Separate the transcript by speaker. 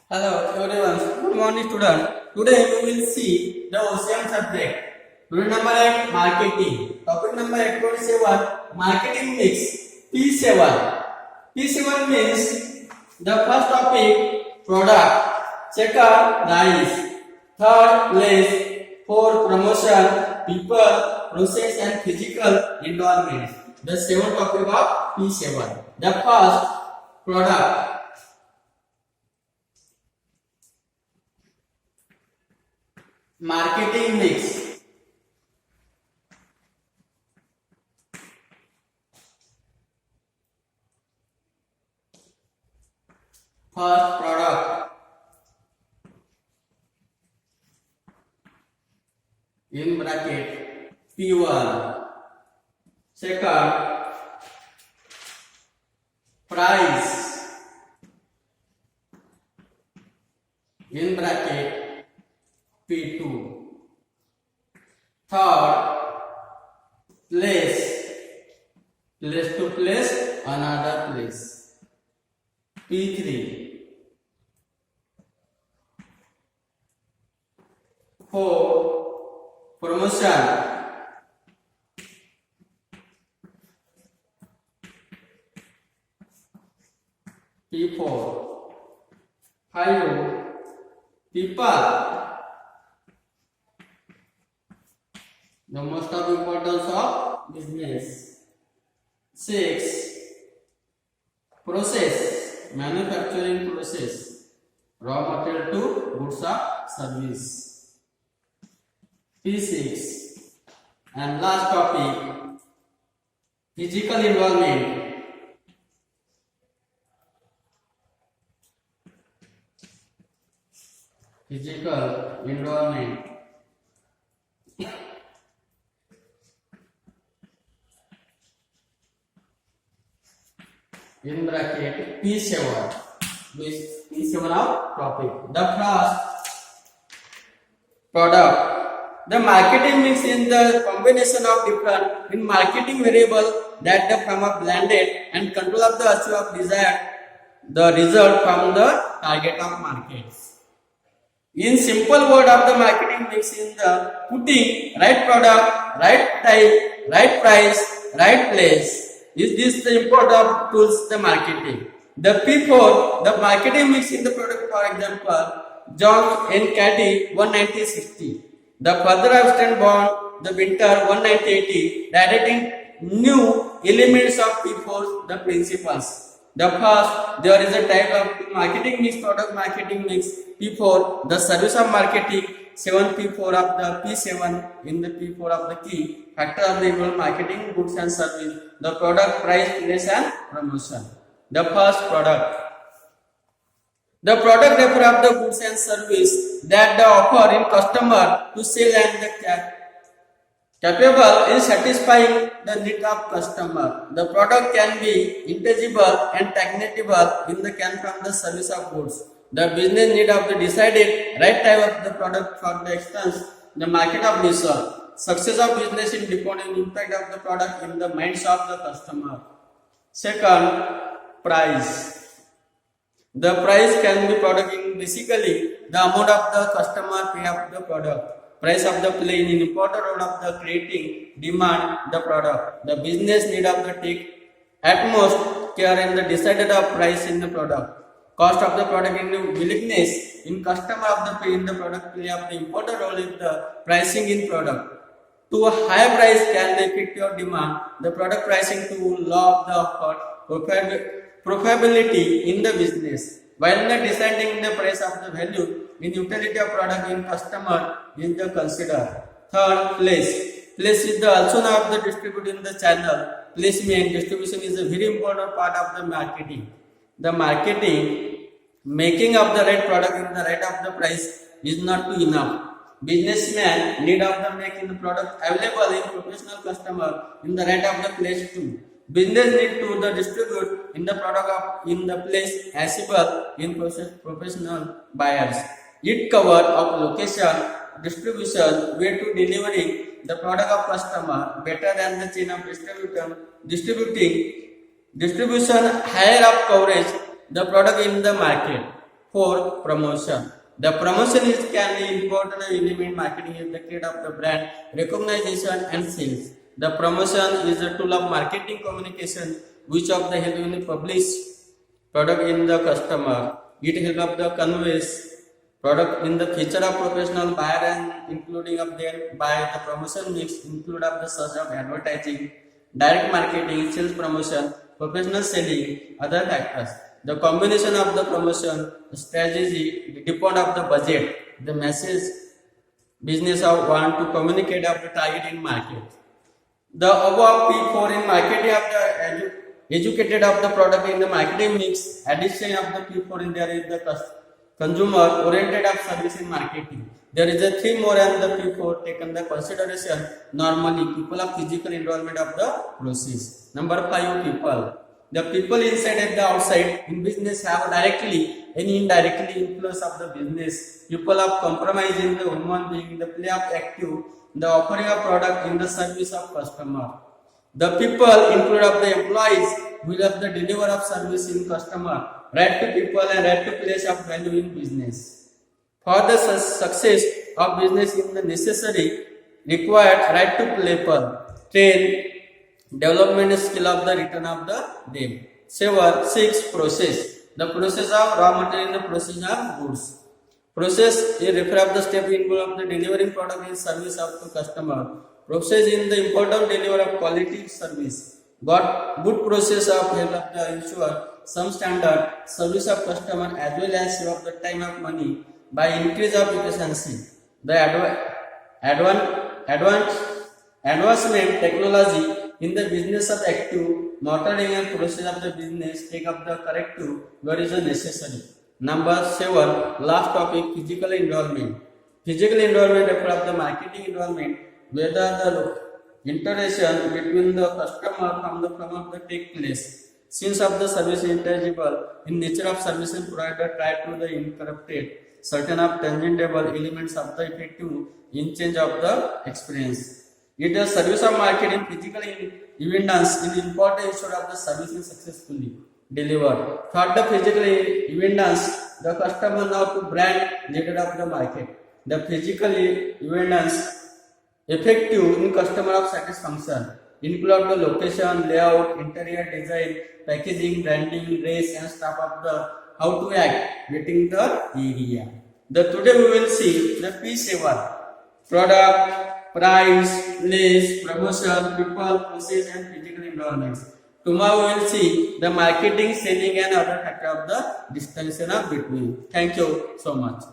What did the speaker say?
Speaker 1: Hello everyone, good morning student. Today we will see the OCM subject. Unit number 8 marketing. Topic number 8.7 marketing mix. P7. P7 means the first topic product, second price, third place, fourth promotion, people, process and physical environment. The seventh topic of P7. The first product. Marketing mix. First product in bracket P1. Second price in bracket P2. Third place, place to place, another place. P3. Four, promotion. P4. Five, people. The most of importance of business. 6. Process, manufacturing process, raw material to goods of service. P6. And last topic, physical environment. Physical environment. In bracket P7. This P7 of topic. The first product. The marketing mix in the combination of different in marketing variable that the from a blended and control of the achieve of desired the result from the target of markets. In simple word of the marketing mix in the putting right product, right type, right price, right place. Is this the important tools the marketing? The P4, the marketing mix in the product, for example, John and Caddy 190-60. The further extent bond, the winter 190-80, directing new elements of P4, the principles. The first, there is a type of marketing mix, product marketing mix, P4, the service of marketing, 7 P4 of the P7 in the P4 of the key, factor of the involved marketing, goods and service, the product, price, place and promotion. The first product. The product refer of the goods and service that the offer in customer to sell and the capable in satisfying the need of customer. The product can be intangible and tangible in the can from the service of goods. The business need of the decided right type of the product for the expense, the market of research. Success of business in depending impact of the product in the minds of the customer. Second, price. The price can be product in basically the amount of the customer pay of the product. Price of the play in important role of the creating demand the product. The business need of the take utmost care in the decided of price in the product. Cost of the product in the willingness in customer of the pay in the product play of the important role in the pricing in product. To a high price can affect your demand. The product pricing to law of the offer profitability in the business. While the deciding the price of the value in utility of product in customer is the consider. Third, place. Place is the also of the distributing the channel. Placement distribution is a very important part of the marketing. The marketing making of the right product in the right of the price is not too enough. Businessman need of the making the product available in professional customer in the right of the place too. Business need to the distribute in the product of in the place accessible in professional buyers. It cover of location, distribution, way to delivering the product of customer better than the chain of distributing distribution higher of coverage the product in the market. 4. Promotion. The promotion is can be important element marketing is the create of the brand recognition and sales. The promotion is a tool of marketing communication which of the help in publish product in the customer. It help of the conveys product in the feature of professional buyer and including of them by the promotion mix include of the search of advertising, direct marketing, sales promotion, professional selling, other factors. The combination of the promotion strategy depend of the budget, the message business of want to communicate of the target in market. The above P4 in marketing of the educated of the product in the marketing mix. Addition of the P4 in there is the consumer oriented of service in marketing. There is a 3 more and the P4 taken the consideration. Normally people of physical involvement of the process. Number 5 people. The people inside and the outside in business have directly and indirectly influence of the business. People of compromising the human being, the play of active, the offering of product in the service of customer. The people include of the employees will have the deliver of service in customer, right to people and right to place of value in business. For the success of business in the necessary required right to people, train, development skill of the return of the them. 6 process. The process of raw material in the process of goods. Process is refer of the step involved of the delivering product in service of the customer. Process in the important delivery of quality service. Got good process of help of the ensure some standard service of customer as well as save of the time of money by increase of efficiency. The advancement technology in the business of active monitoring and process of the business take up the corrective where is necessary. Number 7, last topic, physical environment. Physical environment refer of the marketing environment whether the interaction between the customer from the take place. Since of the service intangible in nature of service and provider try to the incorporate certain of tangible elements of the effective in change of the experience. It is service of marketing physical evidence in important issue of the service is successfully delivered. Third, the physical evidence the customer now to brand leader of the market. The physical evidence effective in customer of satisfaction include the location, layout, interior design, packaging, branding, race and stuff of the how to act getting the area. Today we will see the P7 product, price, place, promotion, people, process and physical environments. Tomorrow we will see the marketing, selling and other factor of the distinction of between. Thank you so much.